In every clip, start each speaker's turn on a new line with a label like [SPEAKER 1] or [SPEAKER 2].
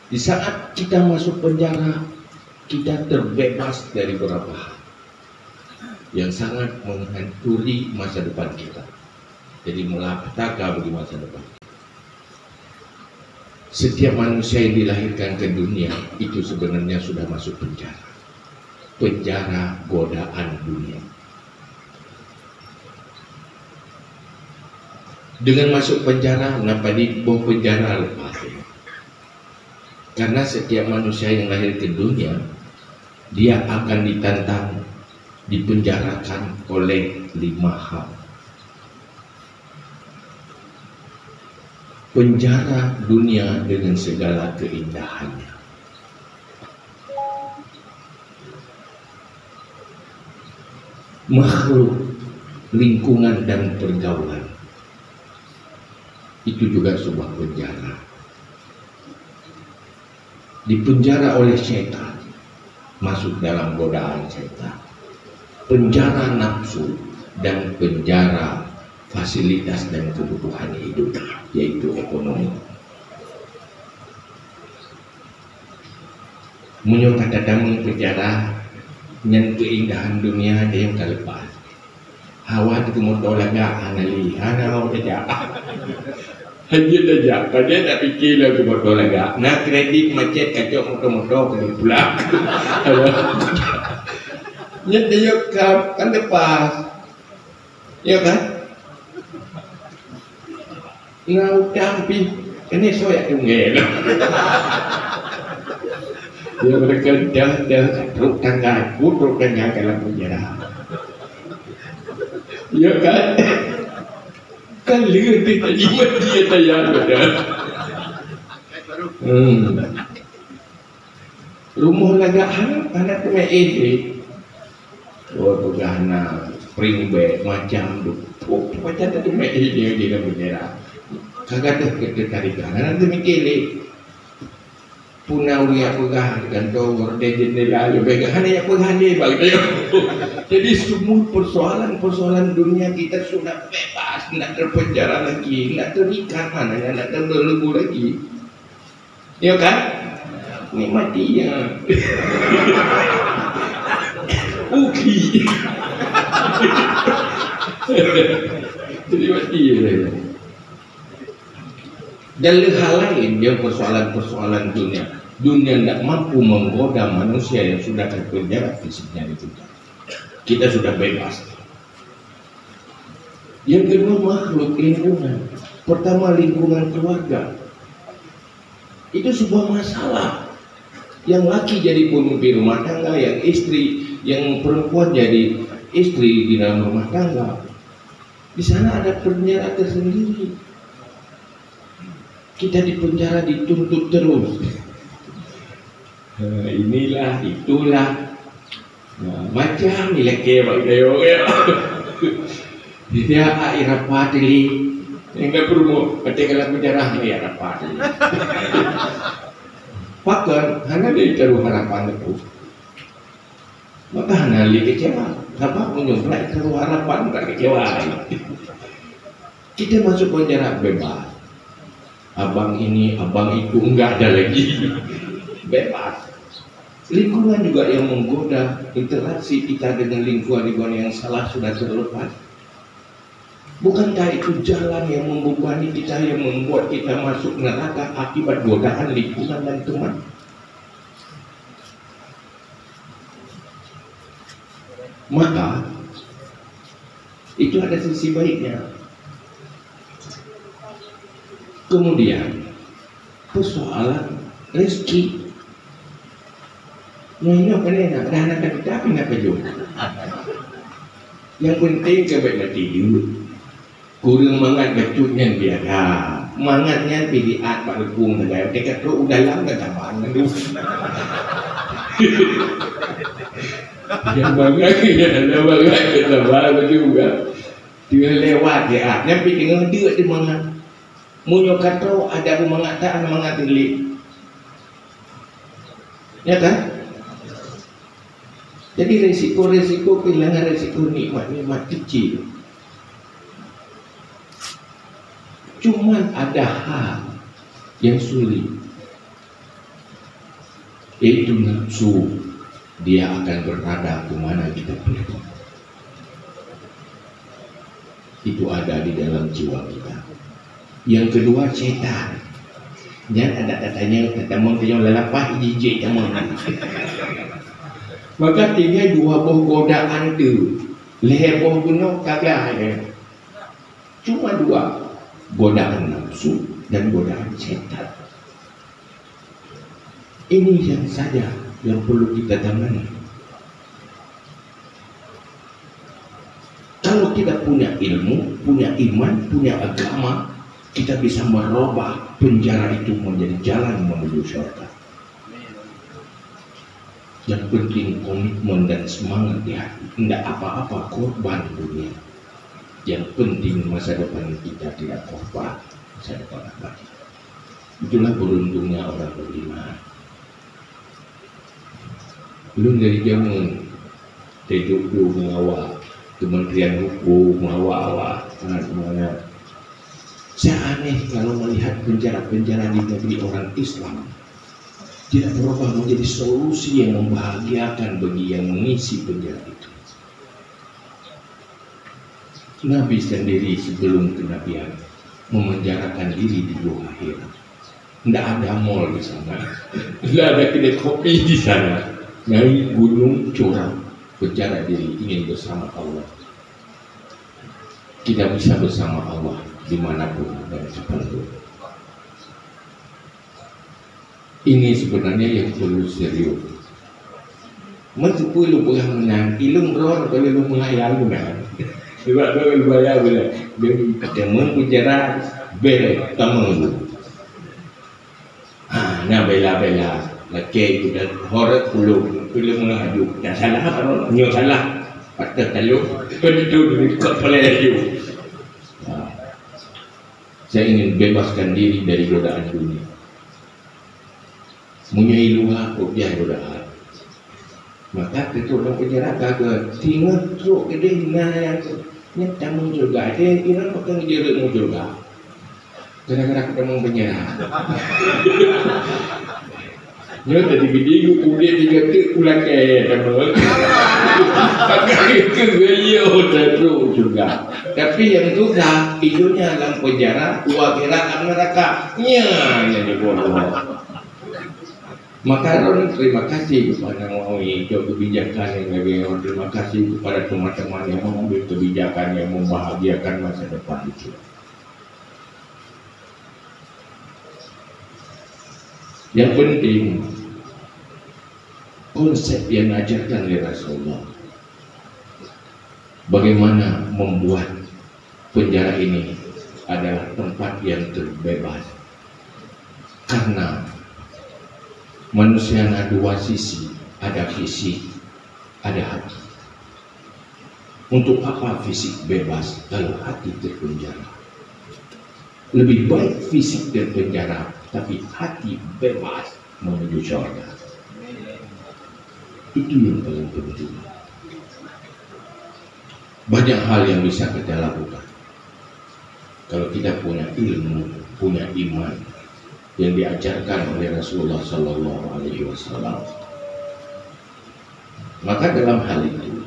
[SPEAKER 1] Di saat kita masuk penjara, kita terbebas dari beberapa hal yang sangat menghantui masa depan kita. Jadi malapetaka bagi masa depan. Setiap manusia yang dilahirkan ke dunia itu sebenarnya sudah masuk penjara. Penjara godaan dunia. Dengan masuk penjara, kenapa di bawah penjara lepas? Karena setiap manusia yang lahir ke dunia, dia akan ditantang, dipenjarakan oleh 5 hal. Penjara dunia dengan segala keindahannya. Makhluk, lingkungan dan pergaulan. Itu juga sebuah penjara. Dipenjara oleh setan, masuk dalam godaan setan. Penjara nafsu dan penjara fasilitas dan kebutuhan hidup, yaitu ekonomi. Munyo kata damu penjara nyen keindahan dunia dia yang terlepas. Hawa itu motor lagak anali, hana saja. Hanya saja, pada tak fikir lagu motor lagak. Nak kredit macet kacau motor-motor kena pulang. Nyen dia kan lepas, ya kan? Ngau campi, ini soyak tunggel. Dia mereka dah truk tangga dalam penjara. Ya kan? Kan lihat dia jimat dia tayang pada. Rumah lagahan anak tu main ini. Oh pegana spring bed macam tu. Oh macam tu main ini di dalam penjara. Kagak tu ketertarikan. Nanti mikir ni. Punau dia pegang gantung dia jendela dia pegang hanya pegang dia bagi dia. Jadi semua persoalan dunia kita sudah bebas, tidak terpenjara lagi, tidak terikat mana, tidak terbelenggu lagi. Ya kan? Nikmatinya. Uki. Jadi mati ya. Dan hal lain dia persoalan dunia tidak mampu menggoda manusia yang sudah terpenjara fisiknya itu. Kita sudah bebas. Yang kedua makhluk lingkungan. Pertama lingkungan keluarga. Itu sebuah masalah. Yang laki jadi pemimpin rumah tangga, yang perempuan jadi istri di dalam rumah tangga. Di sana ada penjara tersendiri. Kita di penjara dituntut terus. Inilah, itulah. Macam ilake bagayo. Dia rapat ini. Enggak perlu ketika penjara ini rapat. Bahkan hanya dia taruh harapan itu. Maka hanya dia kecewa. Apa menyumbang taruh harapan tak kecewa. Kita masuk penjara bebas. Abang ini, abang itu enggak ada lagi. Bebas. Lingkungan juga yang menggoda. Interaksi kita dengan lingkungan yang salah sudah terlepas. Bukankah itu jalan yang membebani kita, yang membuat kita masuk neraka akibat godaan lingkungan dan teman? Maka itu ada sisi baiknya. Kemudian persoalan rezeki. Nyonya enak, dah nak tapi nak kejut. Yang penting kebaik mati dulu. Kurang mangat bacutnya biada. Mangatnya pilihan Pak Lekung negara. Dekat tu udah lama tambahan dulu. Yang bangga ada bangga kita baru juga. Dia lewat dia. Yang penting dia di mangat. Munyo kata ada mengatakan mengatili. Ya kan? Jadi resiko kehilangan resiko nikmat kecil. Cuman ada hal yang sulit. Yaitu nafsu, dia akan berada kemana kita pergi. Itu ada di dalam jiwa kita. Yang kedua, setan. Jangan ada katanya ketemu lalapah jijik kamu. Maka tinggal dua buah godaan tu. Leher buah gunung kagak ada. Cuma dua, godaan nafsu dan godaan setan. Ini yang saja yang perlu kita tangani. Kalau kita punya ilmu, punya iman, punya agama, kita bisa merubah penjara itu menjadi jalan menuju surga. Yang penting komitmen dan semangat di hati. Tidak apa-apa korban dunia. Yang penting masa depan kita tidak korban, masa depan abadi. Itulah beruntungnya orang beriman. Belum dari zaman hidup mengawal Kementerian Hukum, mengawal mana. Saya aneh kalau melihat penjara-penjara di negeri orang Islam tidak berubah menjadi solusi yang membahagiakan bagi yang mengisi penjara itu. Nabi sendiri sebelum kenabian memenjarakan diri di Gua Hira. Tidak ada mall di sana, tidak ada kedai kopi di sana. Naik gunung curam, penjara diri, ingin bersama Allah. Kita bisa bersama Allah dimanapun dan kapanpun. Ini sebenarnya yang perlu serius. Masih perlu pegang menang, ilung roh kalau lu mengayal benar. Sebab kalau bayar benar, dia ketemu penjara bela tamu. Nah bela. Laki itu dan hormat belum mengaju. Tak salah apa? Nyo salah. Patut kalau penduduk kepala laju. Saya ingin bebaskan diri dari godaan dunia. Munyai luha biar godaan. Maka ketua penjara kagak tinggal truk gede yang tamu juga. Dia kira makan jeruk juga. Gara-gara ketemu penjara. Dia tadi video kulit tiga tu pulang ke teman. Pakai kegaya terus juga. Tapi yang tu dah hidupnya dalam penjara, gua kira neraka. Nya di bodoh. Maka Ron terima kasih kepada Maui untuk kebijakan yang lagi. Terima kasih kepada teman-teman yang mengambil kebijakan yang membahagiakan masa depan itu. Yang penting konsep yang diajarkan oleh Rasulullah, bagaimana membuat penjara ini adalah tempat yang terbebas. Karena manusia ada dua sisi, ada fisik, ada hati. Untuk apa fisik bebas kalau hati terpenjara? Lebih baik fisik terpenjara, tapi hati bebas menuju surga. Itu yang paling penting. Banyak hal yang bisa kita lakukan kalau kita punya ilmu, punya iman yang diajarkan oleh Rasulullah Sallallahu Alaihi Wasallam. Maka dalam hal itu,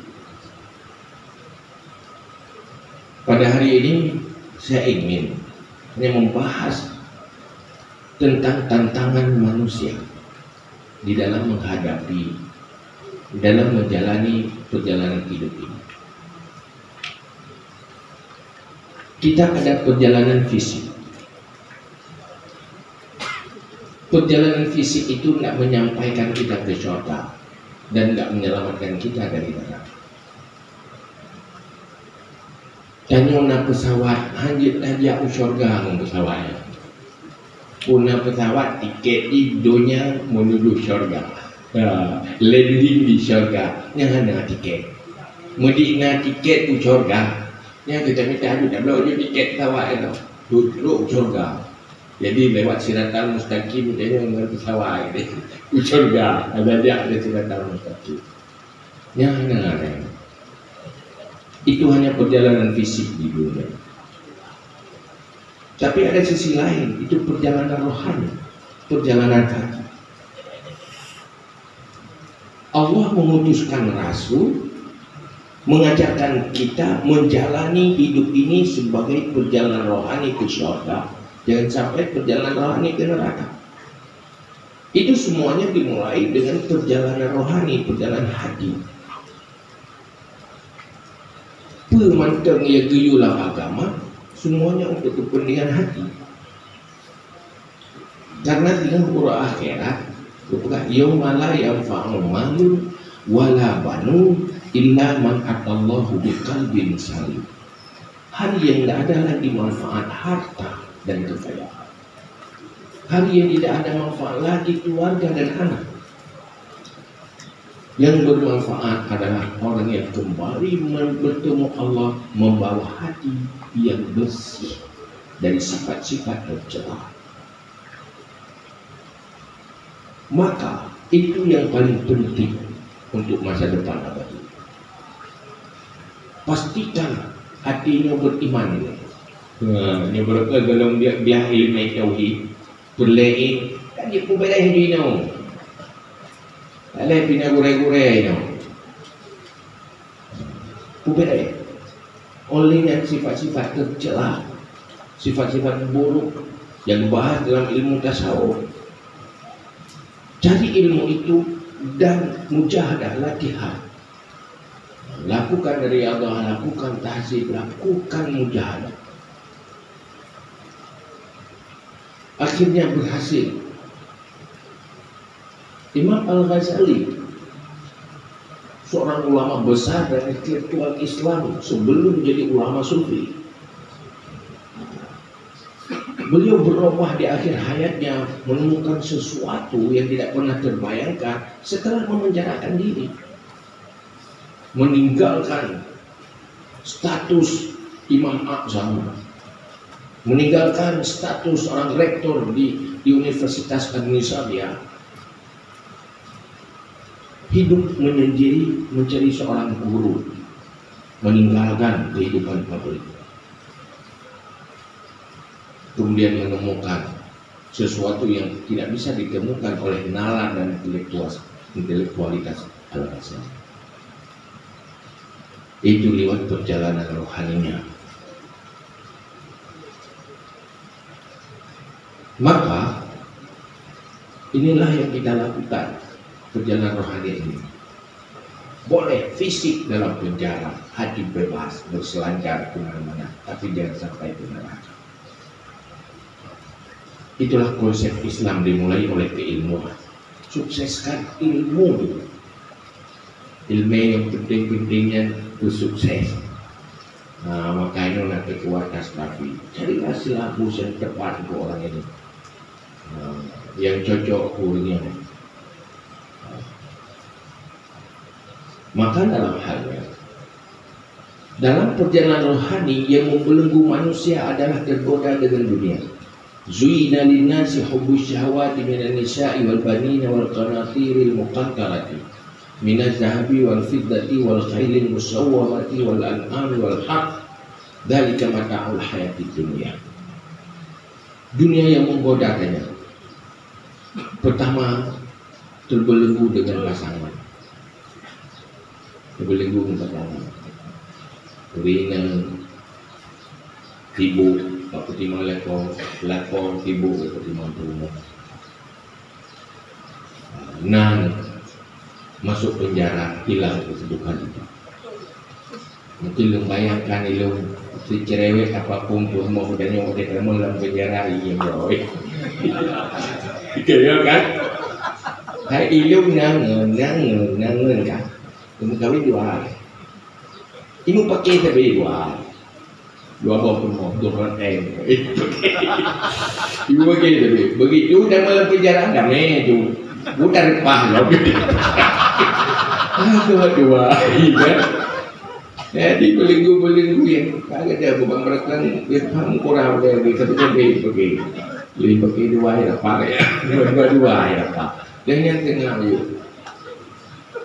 [SPEAKER 1] pada hari ini saya ingin hanya membahas tentang tantangan manusia di dalam menghadapi, dalam menjalani perjalanan hidup ini. Kita ada perjalanan fisik. Perjalanan fisik itu tidak menyampaikan kita ke surga dan tidak menyelamatkan kita dari neraka. Tanya pesawat, hanya aja surga ng pesawatnya. Punya pesawat tiket di dunia menuju surga. Landing di surga, yang ada tiket. Medina tiket ke surga. Yang kita minta ada belum tiket pesawat itu. Duduk surga. Jadi lewat Siratal Mustaqim dia dengan pesawat ini. Ke surga. Ada Siratal Mustaqim. Yang ada. Itu hanya perjalanan fisik di dunia. Tapi ada sisi lain, itu perjalanan rohani, perjalanan hati. Allah mengutuskan Rasul mengajarkan kita menjalani hidup ini sebagai perjalanan rohani ke surga, jangan sampai perjalanan rohani ke neraka. Itu semuanya dimulai dengan perjalanan rohani, perjalanan hati. Pemantang yang geyulah agama semuanya untuk kepentingan hati. Karena dengan urut akhirat, yauma la yanfa'u malun wala banun illa man atallahu biqalbin salim. Hari yang tidak ada lagi manfaat harta dan kekayaan. Hari yang tidak ada manfaat lagi keluarga dan anak. Yang bermanfaat adalah orang yang kembali bertemu Allah, membawa hati yang bersih dari sifat-sifat tercela. Maka itu yang paling penting untuk masa depan abadi. Pastikan hatinya beriman ini. Ini berkata dalam dia ilmu tauhid, berlain kan dia pun beda hidup. Alai pina gure-gure ini. Pubeda. Olehnya sifat-sifat tercela, sifat-sifat buruk yang dibahas dalam ilmu tasawuf. Cari ilmu itu dan mujahadah, latihan. Lakukan dari Allah, lakukan tahzib, lakukan mujahadah. Akhirnya berhasil. Imam Al-Ghazali, seorang ulama besar dan intelektual Islam sebelum menjadi ulama sufi. Beliau berubah di akhir hayatnya, menemukan sesuatu yang tidak pernah terbayangkan setelah memenjarakan diri. Meninggalkan status Imam A'zam, meninggalkan status orang rektor di Universitas Indonesia, hidup menyendiri mencari seorang guru, meninggalkan kehidupan publik. Kemudian menemukan sesuatu yang tidak bisa ditemukan oleh nalar dan intelektualitas Al-Ghazali. Itu lewat perjalanan rohaninya. Maka inilah yang kita lakukan, perjalanan rohani ini. Boleh fisik dalam penjara, hati bebas berselancar kemana-mana, tapi jangan sampai ke neraka. Itulah konsep Islam dimulai oleh keilmuan. Sukseskan ilmu dulu. Ilmu yang penting-pentingnya itu sukses. Nah, makanya nanti kuatas tapi carilah silabus yang tepat untuk orang ini. Yang cocok kurinya. Maka dalam perjalanan rohani yang membelenggu manusia adalah tergoda dengan dunia. Zuina linnasi hubbus syahawati minan nisa'i wal banina wal qanatiril muqantarati minaz zahabi wal fiddati wal khailil musawwamati wal an'ami wal haq. Dzalika mata'ul hayatid dunya. Dunia yang menggoda katanya. Pertama, terbelenggu dengan pasangan. Terbelenggu dengan pasangan. Rina tibu aku timang lakon tibu aku timang rumah. Nan masuk penjara, hilang kesedukan itu. Mungkin lu bayangkan lu si cerewet apapun tuh mau udahnya udah ketemu dalam penjara ini boy. Kira kan? Hai ilmu nangen kan? Kamu kawin dua. Ini pakai tapi dua bawah semua, dua orang ibu pakai tapi begitu dan malam penjara damai itu, bukan pah loh. Dua, kan? Jadi belenggu yang kagak ada bukan berekan, dia paham kurang dari satu kali pakai, lebih pakai dua ya pak ya, dua ya pak, dan yang tengah itu.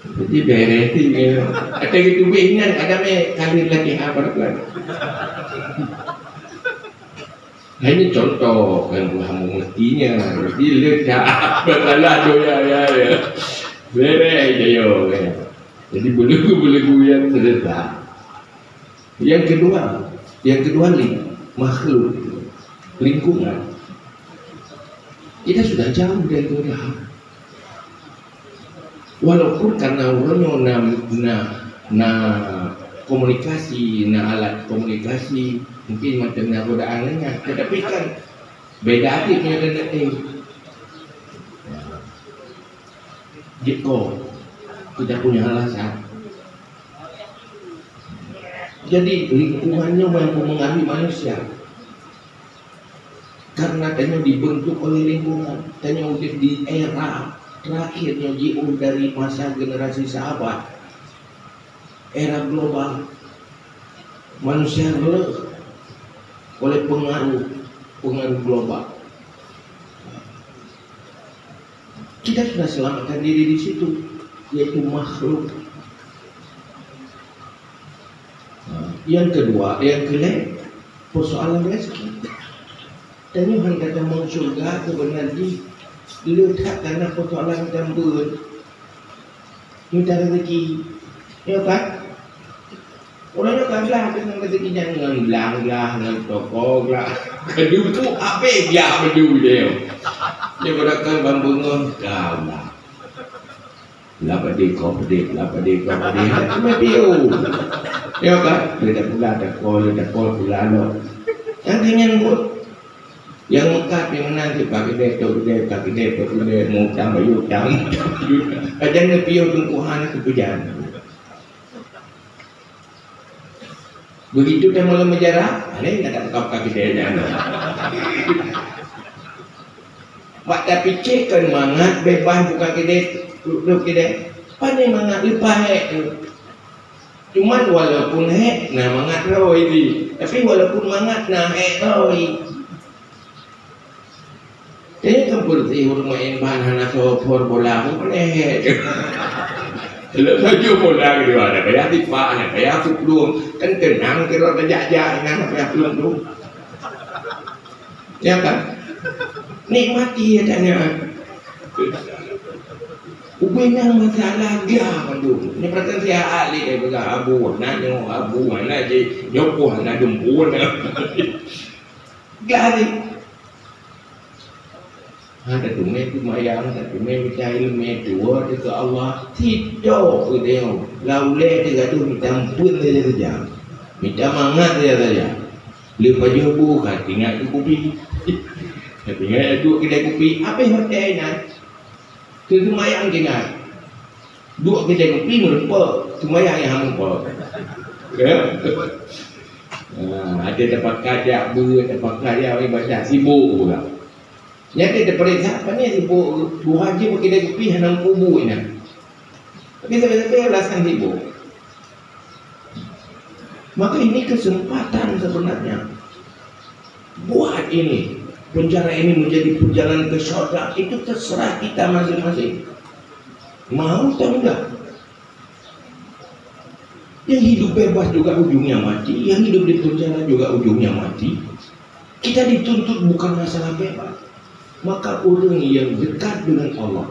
[SPEAKER 1] Jadi beres ini, ada gitu ingat ada me kali lagi apa kan? Nah ini contoh kan kamu mestinya, jadi ledak berlalu ya. Beres je yo. Jadi belenggu-belenggu yang sedekah. Yang kedua makhluk, lingkungan. Kita sudah jauh dari Tuhan. Walaupun karena orangnya komunikasi, alat komunikasi mungkin macam godaan lainnya, tetapi kan beda adiknya dengan Jiko kita punya alasan. Jadi lingkungannya yang mempengaruhi manusia. Karena tanya dibentuk oleh lingkungan, tanya udah di era terakhirnya jauh dari masa generasi sahabat, era global, manusia releh oleh pengaruh global. Kita sudah selamatkan diri di situ, yaitu makhluk. Yang kedua, persoalan rezeki. Dan Tuhan kata mau surga sebenarnya letak karena persoalan campur minta rezeki, ya kan? Orangnya kan belah dengan rezeki jangan belah dengan toko lah. Kedua apa dia berdua dia berdakan bambungan kau lah. Lapa dia kau pedih. Cuma dia. Ya kan? Dia dah pula pula lo. Yang kenyang pun. Yang mengkat yang menang pakai dia mau tambah yutang. Kadang ngepiu tungkuhan kepujan. Begitu dia mulai menjarah, ada yang tak kau kaki dia jangan. Mak tapi cekan mangat bebas buka kita, pandai mangat lepas Cuman walaupun mangat roy di, tapi walaupun mangat roy. Ini kan berarti main bahan sopor bola pun Kalau baju bola gitu ada kayak tipa, kayak belum kan tenang kalau terjajah kayak belum. Ya kan? Nikmati ya tanya. Ubinang masalah dia pandu. Ini perhatian saya ahli betul abu, nanya abu mana je nyopoh nak jemput. Gari. Ada tumai tu mayang, ada tumai mencari ilmu dua ke Allah tidak dia. Laule dia tu minta ampun dia saja, minta mangat dia saja. Lepas jobu kan tinggal tu kopi, tinggal tu kedai kopi. Apa yang macam ni? Tu mayang tinggal. Dua kedai kopi merempak, tu mayang yang hampa. Ada tempat kajak tempat kajak ibadah sibuk pula. Jadi ada perintah apa ni sibuk Bu Haji pakai dia kopi hanam kubu ini. Tapi sampai belasan ribu. Maka ini kesempatan sebenarnya buat ini penjara ini menjadi perjalanan ke syurga. Itu terserah kita masing-masing. Mau atau enggak? Yang hidup bebas juga ujungnya mati, yang hidup di penjara juga ujungnya mati. Kita dituntut bukan masalah bebas. Maka orang yang dekat dengan Allah,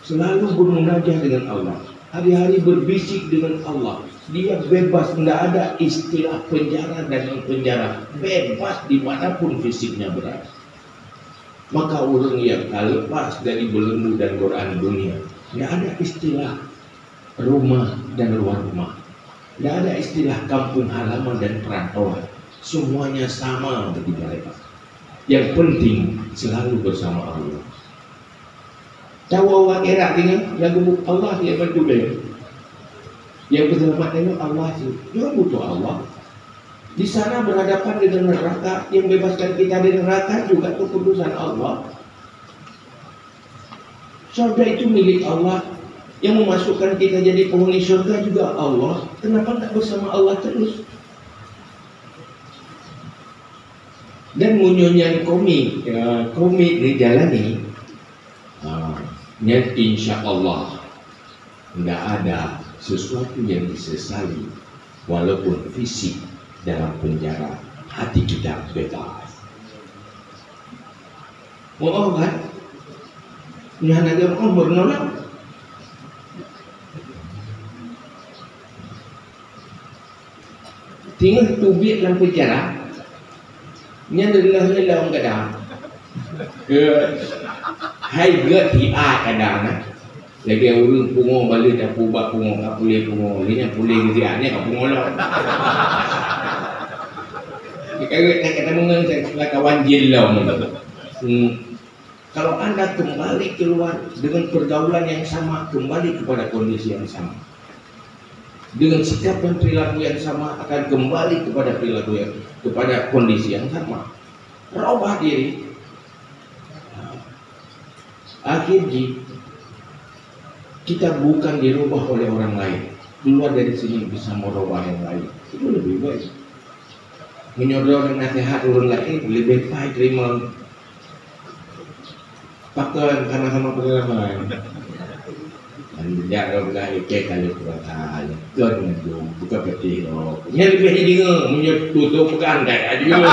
[SPEAKER 1] selalu bermunajat dengan Allah, hari-hari berbisik dengan Allah, dia bebas, tidak ada istilah penjara dan penjara, bebas dimanapun fisiknya berada. Maka orang yang lepas dari belenggu dan godaan dunia, tidak ada istilah rumah dan luar rumah, tidak ada istilah kampung halaman dan perantauan, semuanya sama bagi mereka. Yang penting selalu bersama Allah. Tahu orang Iraq tinggal lagu Allah dia bantu dia. Yang keselamatannya Allah sih. Dia butuh Allah. Di sana berhadapan dengan neraka, yang bebaskan kita dari neraka juga keputusan Allah. Surga itu milik Allah. Yang memasukkan kita jadi penghuni surga juga Allah. Kenapa tak bersama Allah terus? Dan munyonyan komik dijalani, insya Allah tidak ada sesuatu yang disesali, walaupun fisik dalam penjara, hati kita bebas. Mau kan? Nyana dia mau bernolak. tinggal tubik dalam penjara. Nya lelah-lelah orang kadang. Hai gak hiat kadang nah. Lagi urang pungo balik dah pubak pungo tak boleh pungo. Ini boleh dia tak pungo lah. Kata mengenai saya kawan jilau. Kalau Anda kembali keluar dengan pergaulan yang sama, kembali kepada kondisi yang sama. Dengan sikap dan perilaku yang sama akan kembali kepada perilaku yang kepada kondisi yang sama. Rubah diri. Akhirnya kita bukan dirubah oleh orang lain. Keluar dari sini bisa merubah yang lain. Itu lebih baik. Menyodor nasihat orang lain lebih baik terima. Pakai karena sama pengalaman. Jangan berlaku ke kalau kurang kan mendung buka peti oh. Nya lebih dengar menyetutup bukan dah aja.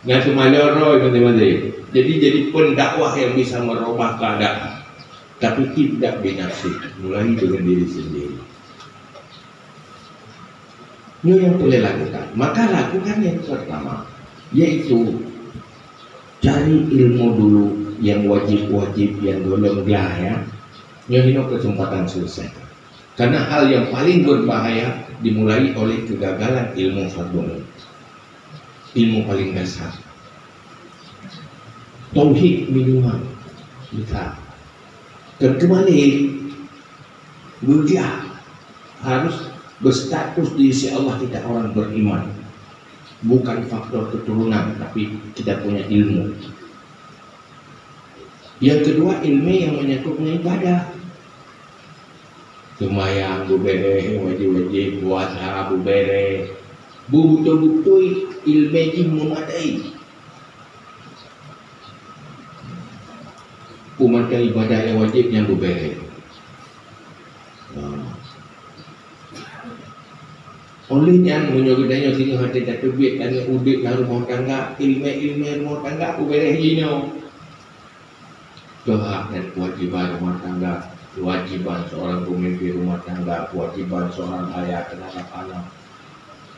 [SPEAKER 1] Nggak cuma loroi teman-teman. Jadi pendakwah yang bisa merubah keadaan, tapi tidak binafsi, mulai dengan diri sendiri. Ini yang boleh lakukan. Maka lakukan yang pertama, yaitu cari ilmu dulu yang wajib-wajib yang golong dia ya. Nyohino kesempatan selesai. Karena hal yang paling berbahaya dimulai oleh kegagalan ilmu fardhu. Ilmu paling dasar. Tauhid minimal kita. Dan kembali dia harus berstatus di sisi Allah kita orang beriman. Bukan faktor keturunan, tapi kita punya ilmu. Yang kedua, ilmu yang menyangkut ibadah. Semayang, bubere, wajib-wajib, puasa, bubere. Betul-betul ilmu ini memadai. Umat ibadah yang wajib yang bubere. Olehnya menyogedanya tinggal hati tak terbit dan udik dan rumah tangga ilmu rumah tangga aku boleh hino hak dan kewajiban rumah tangga, kewajiban seorang pemimpin rumah tangga, kewajiban seorang ayah terhadap anak.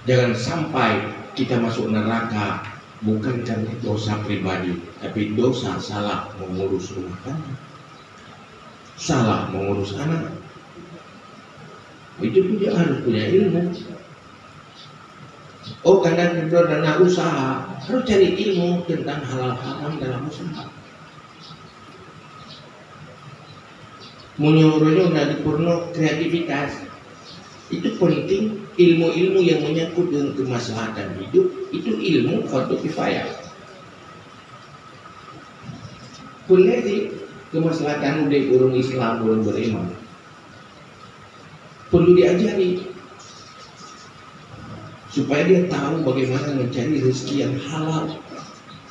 [SPEAKER 1] Jangan sampai kita masuk neraka bukan karena dosa pribadi, tapi dosa salah mengurus rumah tangga, salah mengurus anak. Itu pun dia harus punya ilmu. Oh, karena dana usaha harus cari ilmu tentang halal haram dalam usaha. Menyuruhnya nanti porno kreativitas itu penting. Ilmu-ilmu yang menyangkut dengan kemaslahatan hidup itu ilmu fardu kifayah. Boleh sih kemaslahatan udah orang Islam orang beriman perlu diajari supaya dia tahu bagaimana mencari rezeki yang halal.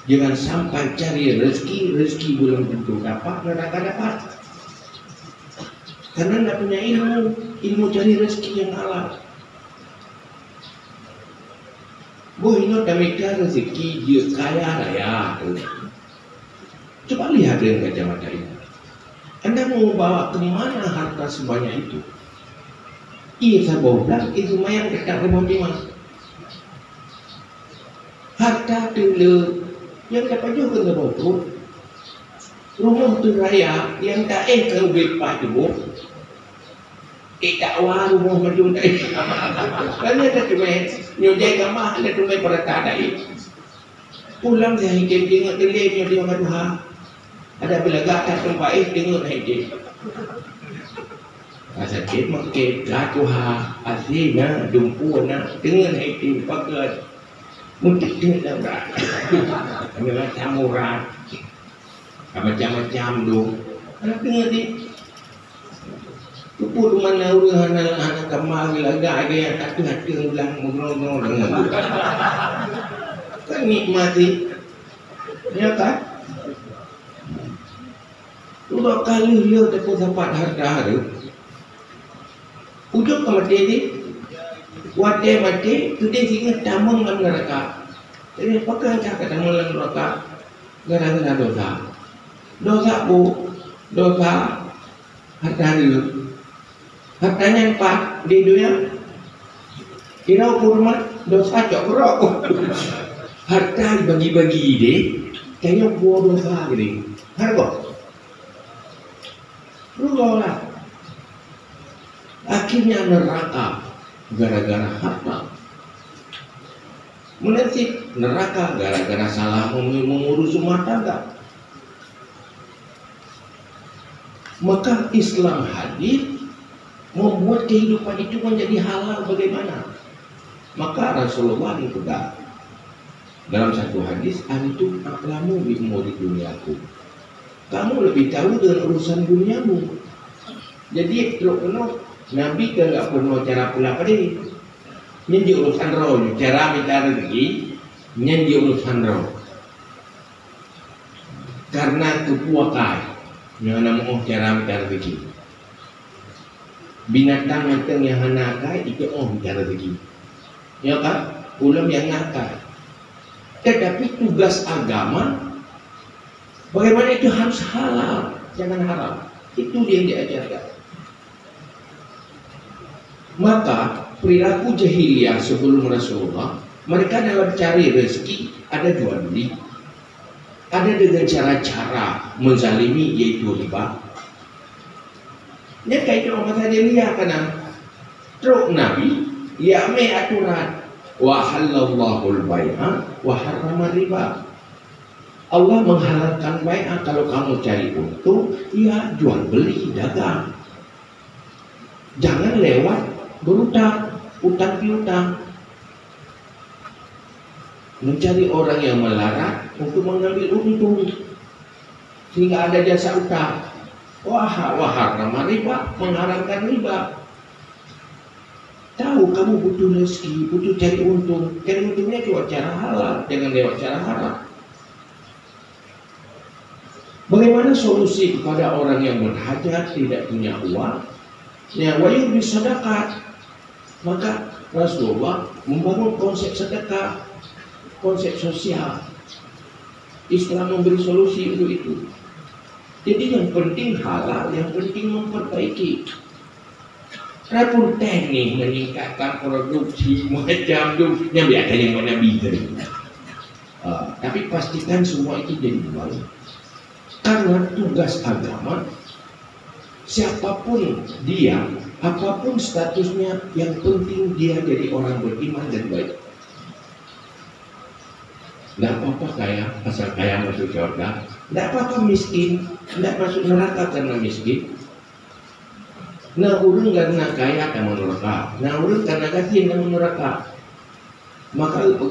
[SPEAKER 1] Jangan sampai cari rezeki belum tentu dapat, neraka dapat. Karena tidak punya ilmu cari rezeki yang halal. Bohino damika rezeki dia kaya raya. Coba lihat dengan kacamata ini. Anda mau bawa kemana harta sebanyak itu? Iya saya bawa itu lumayan dekat rumah dimana. Harta dulu yang dapat juga nggak betul. Rumah tu raya yang tak kalau bepa tu, tak wah rumah macam tu. Karena ada tu nyojai kamah ada tu pada tak ada. Pulang saya hidup tengok telenya dia makan Tuhan. Ada belaga tak tempat tengok hidup. Sakit makin Tuhan aslinya dumpuana dengan hidup pakai. Mungkin dia dah berat, samurai, macam-macam tu. Anak tengah ni, tu pun mana orang anak kamar laga ada yang tak hati ulang mengonong dengan tu. Kan nikmati, ya kan? Dua kali dia dapat harta tu, ujung kematian ni. Wadah mati, tu dia ingat tamang dalam neraka. Jadi apakah cakap tamang dalam neraka? Gara-gara dosa. Dosa harta dia. Hartanya empat di dunia. Kira kurma dosa cok rokok. Harta bagi-bagi deh, kayaknya buah dosa gini. Harga, rugolah. Akhirnya neraka gara-gara harta. Menetip neraka gara-gara salah mengurus rumah tangga. Maka Islam hadir membuat kehidupan itu menjadi halal bagaimana? Maka Rasulullah dipegang dalam satu hadis, antum a'lamu bi umuri dunyakum. Kamu lebih tahu dengan urusan duniamu. Jadi kalau Nabi kan nggak pernah cara pula pada nyanyi urusan roh, cara minta rezeki, nyanyi urusan roh. Karena kepuakan yang nama cara minta rezeki. Binatang-binatang yang nakal itu minta rezeki. Ya kan? Ulam yang nakal. Tetapi tugas agama, bagaimana itu harus halal, jangan haram. Itu dia yang diajarkan. Maka perilaku jahiliyah sebelum Rasulullah, mereka dalam cari rezeki ada jual beli, ada dengan cara-cara menzalimi yaitu riba. Ini kaitan orang jahiliyah karena truk Nabi ya me aturan wa halallahu al-bai'a wa harrama riba. Allah menghalalkan bai'ah kalau kamu cari untung, ya jual beli dagang. Jangan lewat berutang, utang piutang. Mencari orang yang melarat untuk mengambil untung sehingga ada jasa utang. Wah harrama riba, mengharamkan riba. Tahu kamu butuh rezeki, butuh cari untung. Cari untungnya lewat cara halal, jangan lewat cara haram. Bagaimana solusi kepada orang yang berhajat, tidak punya uang? Ya, wayur bisadaqah. Maka Rasulullah membangun konsep sedekah, konsep sosial. Islam memberi solusi untuk itu. Jadi yang penting halal, yang penting memperbaiki. Rapun teknik meningkatkan produksi macam tu yang biasa yang mana bisa. Tapi pastikan semua itu jadi baik. Karena tugas agama, siapapun dia, apapun statusnya, yang penting dia jadi orang beriman dan baik. Tidak apa-apa kaya, asal kaya masuk surga. Tidak apa-apa miskin, tidak masuk neraka karena miskin. Nah urun karena kaya kamu neraka, nah urun karena gajian kamu neraka. Maka kau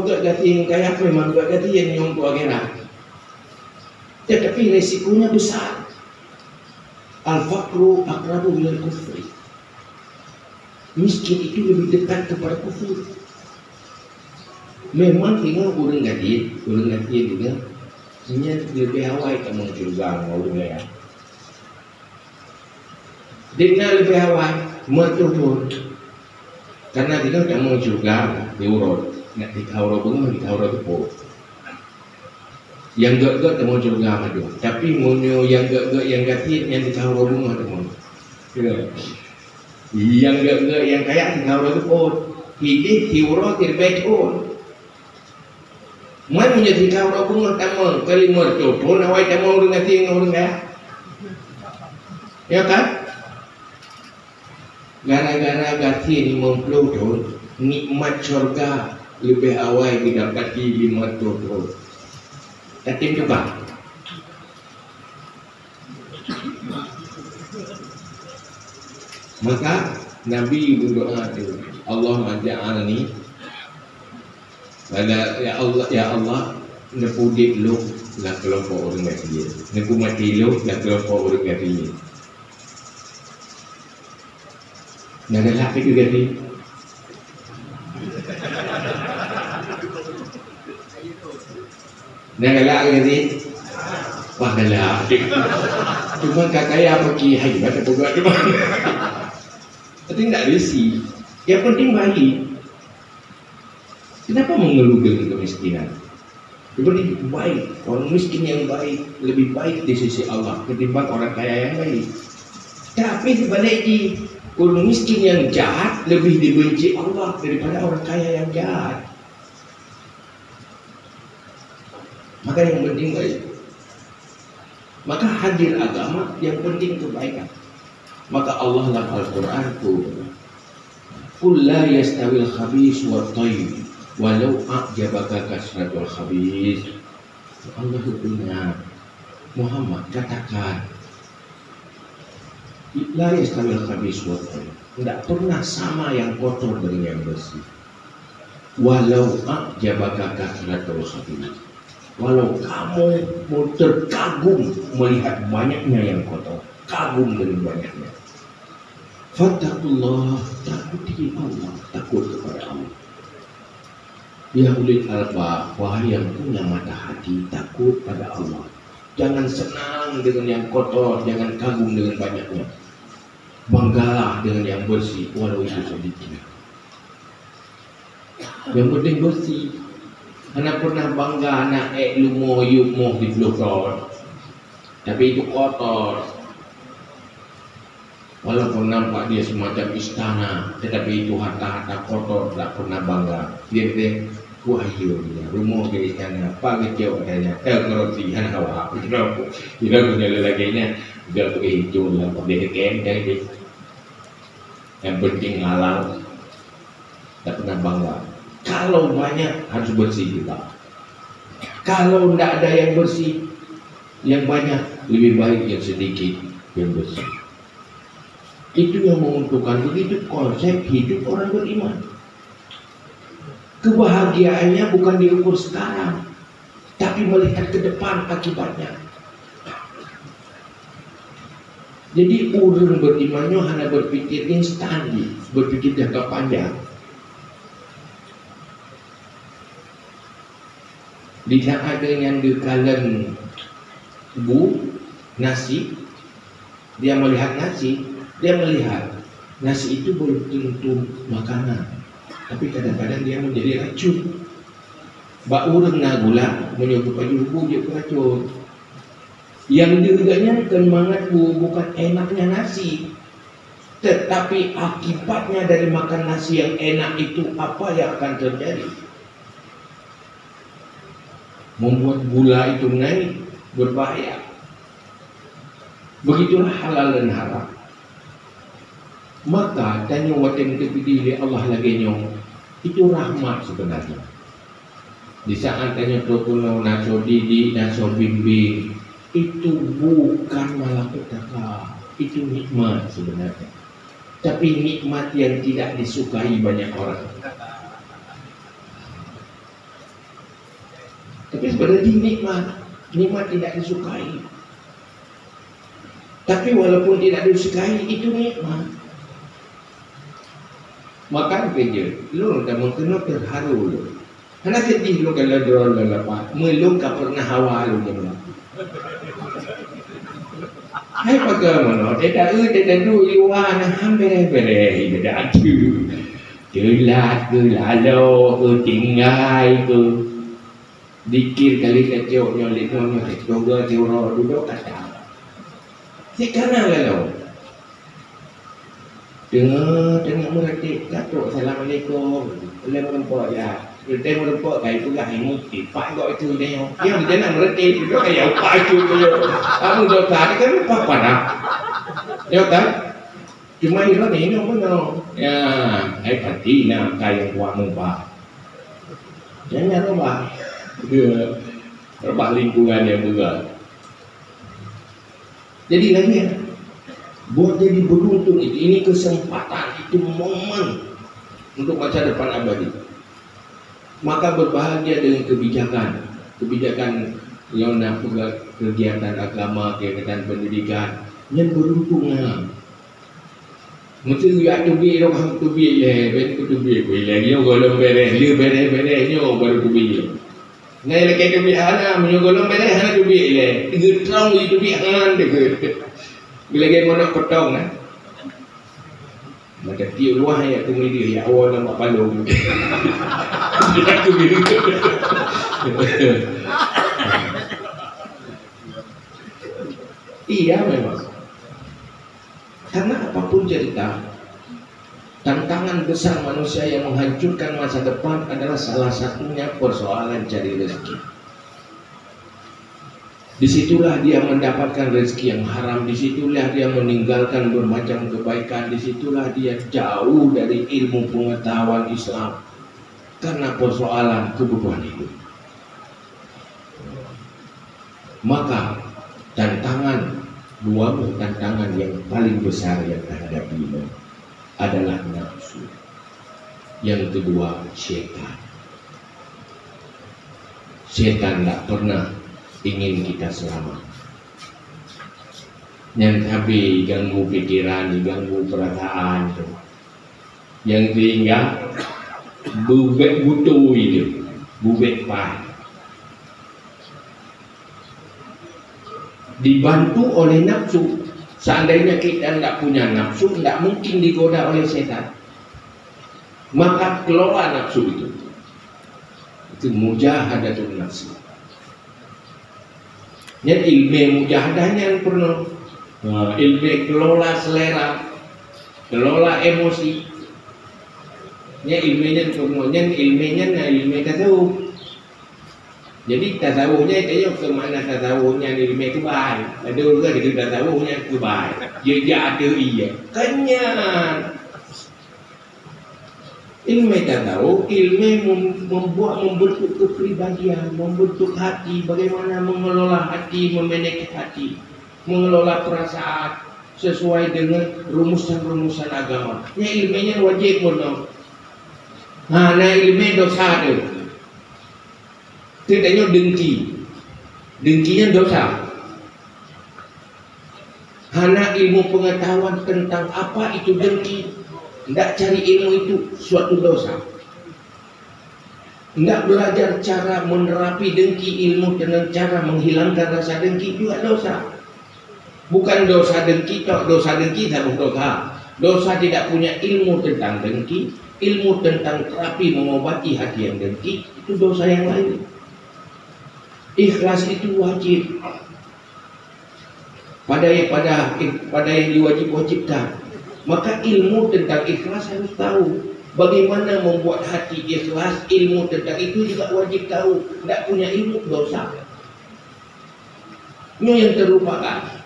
[SPEAKER 1] gak gajian kaya memang gak gajian yang tua gerak. Tetapi resikonya besar. Al-faqru aqrabu ilal kufri. Miskin itu lebih dekat kepada kufur. Memang tinggal urun gajian juga. Ini lebih awal kamu juga mau ya. Dia lebih awal mertuhur karena dia tak mau juga diurut, nak dikawal bunga dikawal tu. Yang gak tak mau juga madu, tapi monyo yang gak yang gatit yang dikawal bunga tu mau. Yang gak yang kaya dikawal tu. Hidup diurut terbaik pun. Mana punya dikawal bunga tak mau kali mertuhur, awak tak mau dengan tinggal dengan, ya kan? Gara-gara gaji 50 tahun, nikmat surga lebih awal didapati 50 tahun. Yatim juga. Maka Nabi berdoa itu, Allahumma ja'alni ya Allah nepudit lu lah kelompok orang gaji. Nepu mati lu lah kelompok orang gaji. Nggak ada laki juga sih. Nggak ada laki sih. Wah ada laki. Cuma kakaknya pergi haji baca buka cuma. Tapi nggak risi. Yang penting baik. Kenapa mengeluh dengan kemiskinan? Yang penting baik. Orang miskin yang baik lebih baik di sisi Allah ketimbang orang kaya yang baik. Tapi sebaliknya Orang miskin yang jahat lebih dibenci Allah daripada orang kaya yang jahat. Maka yang penting baik. Maka hadir agama yang penting kebaikan. Maka Allah dalam Al-Quran Qul la yastawil khabis wa tayyib walau a'jabaka kasratul khabis. Allah punya Muhammad katakan la yastawil khabis wa tayyib, tidak pernah sama yang kotor dengan yang bersih. Walau a'jabaka kasratul khabis, walau kamu mau terkagum melihat banyaknya yang kotor, kagum dengan banyaknya. Fattakullah, takuti Allah, takut kepada Allah. Ya ulil albab, wahai yang punya mata hati, takut pada Allah. Jangan senang dengan yang kotor, jangan kagum dengan banyaknya. Banggalah dengan yang bersih, walau itu sedikit. Yang penting bersih. Anak pernah bangga anak lumo yumo di blokor, tapi itu kotor. Walaupun nampak dia semacam istana, tetapi itu harta-harta kotor, tak pernah bangga. Dia kata, wahyu dia, rumah ke istana, apa kecil adanya, ngerti, anak awak, tidak punya lelakinya, dia pakai hijau lah, dia kekendang dia. Yang penting halal, tak pernah bangga. Kalau banyak harus bersih juga. Kalau tidak ada yang bersih, yang banyak lebih baik yang sedikit yang bersih. Itu yang menguntungkan, begitu konsep hidup orang beriman. Kebahagiaannya bukan diukur sekarang, tapi melihat ke depan akibatnya. Jadi orang berimannya hanya berpikir instan, berpikir jangka panjang. Di saat yang dikalan nasi, dia melihat nasi. Dia melihat nasi itu belum tentu makanan, tapi kadang-kadang dia menjadi racun. Bak urang na gula menyebut baju dia racun. Yang dirganya kemangat bukan enaknya nasi, tetapi akibatnya dari makan nasi yang enak itu apa yang akan terjadi? Membuat gula itu naik, berbahaya. Begitulah halal dan haram. Maka tanya watim kepidih Allah lagi nyong, itu rahmat sebenarnya. Di saat tanya tokuno naso didi naso bimbing, itu bukan malapetaka, itu nikmat sebenarnya. Tapi nikmat yang tidak disukai banyak orang. Tapi sebenarnya nikmat tidak disukai. Tapi walaupun tidak disukai, itu nikmat. Makan kerja, lu dah mungkin terharu lu. Karena sedih lu kalau dorong lelepat, meluk tak pernah hawa lu jangan. Hai bagaimana? Tidak dulu iwan hampir tidak ada. Telat ke lalu ke tinggal ke dikir kali kecil nyolitnya juga tiuro duduk kata. Sekarang lalu. Tengah mereka katuk assalamualaikum. Boleh merempok ya. Kita merempok kayak itu lah yang mesti. Pak kau itu dia. Yang dia nak mereka itu kayak apa itu dia. Kamu dah tahu kan apa dah. Ya kan? Cuma itu ni mana? Ya, hai pati nak kayak kuat muka. Jangan lupa. Dia robah lingkungan yang berat. Jadi lagi ya. Buat jadi beruntung itu, ini kesempatan, itu momen untuk masa depan abadi. Maka berbahagia dengan kebijakan yang nak kegiatan agama, kegiatan pendidikan yang beruntungnya. Mesti dia tubi orang tubi ben tubi boleh dia golong beres, dia beres-beresnya baru tubi. Ngai lek tubi ana menyogolong beres ana tubi le. Getrong itu tubi an dek. Bila dia nak potong kan, macam tiup luah ya tu dia ya awal nama palung. Dia tu biru. Iya memang. Karena apapun cerita, Tantangan besar manusia yang menghancurkan masa depan adalah salah satunya persoalan cari rezeki. Disitulah dia mendapatkan rezeki yang haram, disitulah dia meninggalkan bermacam kebaikan, disitulah dia jauh dari ilmu pengetahuan Islam karena persoalan kebutuhan hidup. Maka dua tantangan yang paling besar yang terhadapi ini adalah nafsu. Yang kedua, setan. Setan tak pernah ingin kita selamat. Yang tapi ganggu pikiran, ganggu perasaan itu. Yang tinggal bubek butuh itu, bubek pai. Dibantu oleh nafsu. Seandainya kita tidak punya nafsu, tidak mungkin digoda oleh setan. Maka kelola nafsu itu. Itu mujahadatun nafsu. Yang ilmu mujahadahnya yang perlu. Ilmu kelola selera, kelola emosi. Yang ilmunya perlu. Yang ilmunya ilmu tasawuf. Jadi tasawufnya kayaknya kemana tasawufnya ilmu itu baik. Ada juga di tasawufnya itu baik. Dia ada iya. Kenyan. Ilmu tasawuf, ilmu membentuk kepribadian, membentuk hati, bagaimana mengelola hati, memanage hati, mengelola perasaan sesuai dengan rumusan-rumusan agama. Ini ilmunya wajib pun. Nah ilmu dosa tu. Tidaknya dengkinya dosa. Hanya ilmu pengetahuan tentang apa itu dengki, tidak cari ilmu itu suatu dosa. Tidak belajar cara menerapi dengki, ilmu dengan cara menghilangkan rasa dengki juga dosa. Bukan dosa dengki, dosa dengki satu dosa. Dosa tidak punya ilmu tentang dengki, ilmu tentang terapi mengobati hati yang dengki, itu dosa yang lain. Ikhlas itu wajib pada yang diwajib-wajibkan. Maka ilmu tentang ikhlas harus tahu. Bagaimana membuat hati ikhlas, ilmu tentang itu juga wajib tahu. Tidak punya ilmu dosa. Ini yang terlupakan.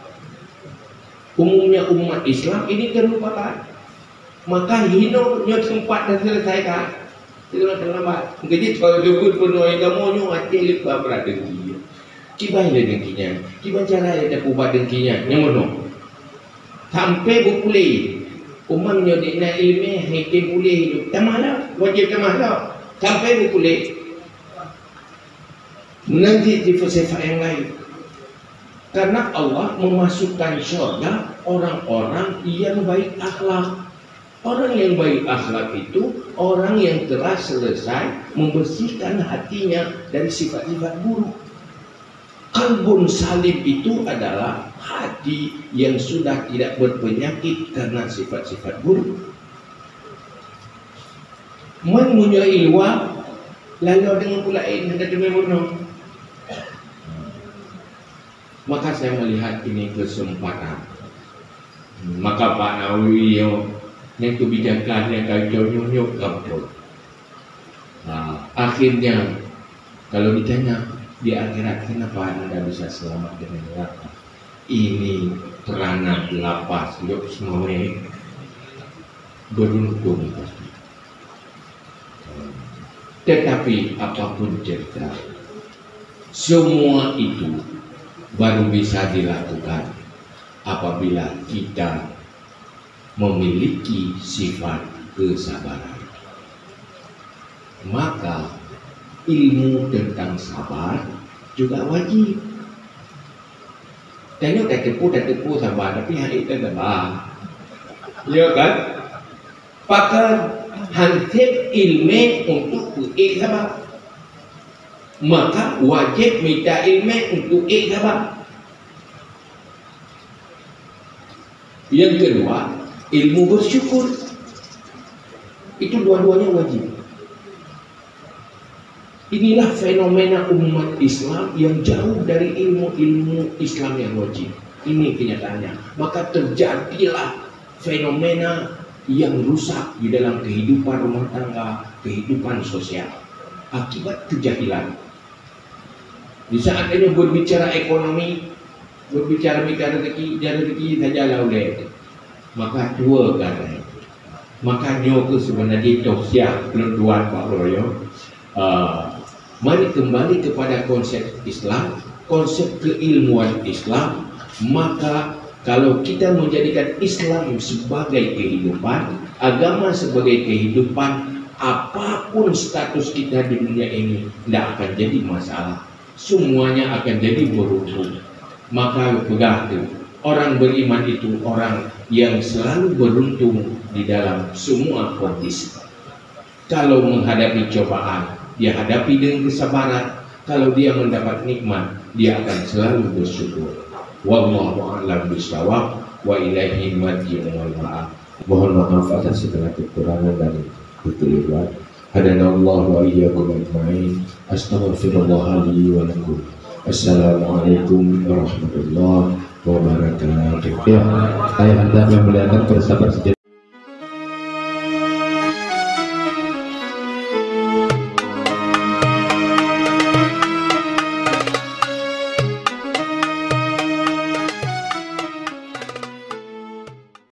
[SPEAKER 1] Umumnya umat Islam ini terlupakan. Maka hinonya sempat dan selesaikan. Tidak terlambat. Jadi kalau debut penuh kamu nyu hati lupa beradengki. Kibai le dengkinya. Kibai cara dia ubah dengkinya. Nyono. Sampai bukuli. Umumnya dina ilmu hakim boleh hidup. Tamalah wajib tamalah. Sampai bukuli. Nanti sifat yang lain. Karena Allah memasukkan syurga orang-orang yang baik akhlak. Orang yang baik akhlak itu orang yang telah selesai membersihkan hatinya dari sifat-sifat buruk. Qalbun salim itu adalah hati yang sudah tidak berpenyakit karena sifat-sifat buruk. Man punya ilwa lalu dengan pula hendak dimemono. Maka saya melihat ini kesempatan. Maka Pak Nawawi yang kebijakan yang kacau nyok kampung. Akhirnya kalau ditanya di akhirat kenapa anda bisa selamat dengan neraka? Ini peranan lapas yuk semua beruntung pasti. Tetapi apapun cerita, semua itu baru bisa dilakukan apabila kita memiliki sifat kesabaran. Maka ilmu tentang sabar juga wajib. Dan dah tepu sabar, tapi hari itu sabar. Ya kan? Pakar hansip ilmu untuk sabar. Maka wajib minta ilmu untuk sabar. Yang kedua, ilmu bersyukur. Itu dua-duanya wajib. Inilah fenomena umat Islam yang jauh dari ilmu-ilmu Islam yang wajib. Ini kenyataannya. Maka terjadilah fenomena yang rusak di dalam kehidupan rumah tangga, kehidupan sosial akibat kejahilan. Di saat ini berbicara ekonomi, berbicara rezeki saja oleh maka dua kan. Maka nyoku sebenarnya siap belum tuan Pak Royo. Mari kembali kepada konsep Islam, konsep keilmuan Islam. Maka kalau kita menjadikan Islam sebagai kehidupan, agama sebagai kehidupan, apapun status kita di dunia ini tidak akan jadi masalah. Semuanya akan jadi beruntung. Maka begitu, orang beriman itu orang yang selalu beruntung di dalam semua kondisi. Kalau menghadapi cobaan, dia hadapi dengan kesabaran. Kalau dia mendapat nikmat, dia akan selalu bersyukur. Wallahu a'lam bishawab wa ilaihi marji'un wal ma'ab. Mohon maaf atas segala kekurangan dan kekeliruan. Hadanallahu wa iyyakum ajma'in. Astaghfirullah li wa lakum. Assalamualaikum warahmatullahi wabarakatuh.
[SPEAKER 2] Ya, ayah anda memuliakan bersabar saja.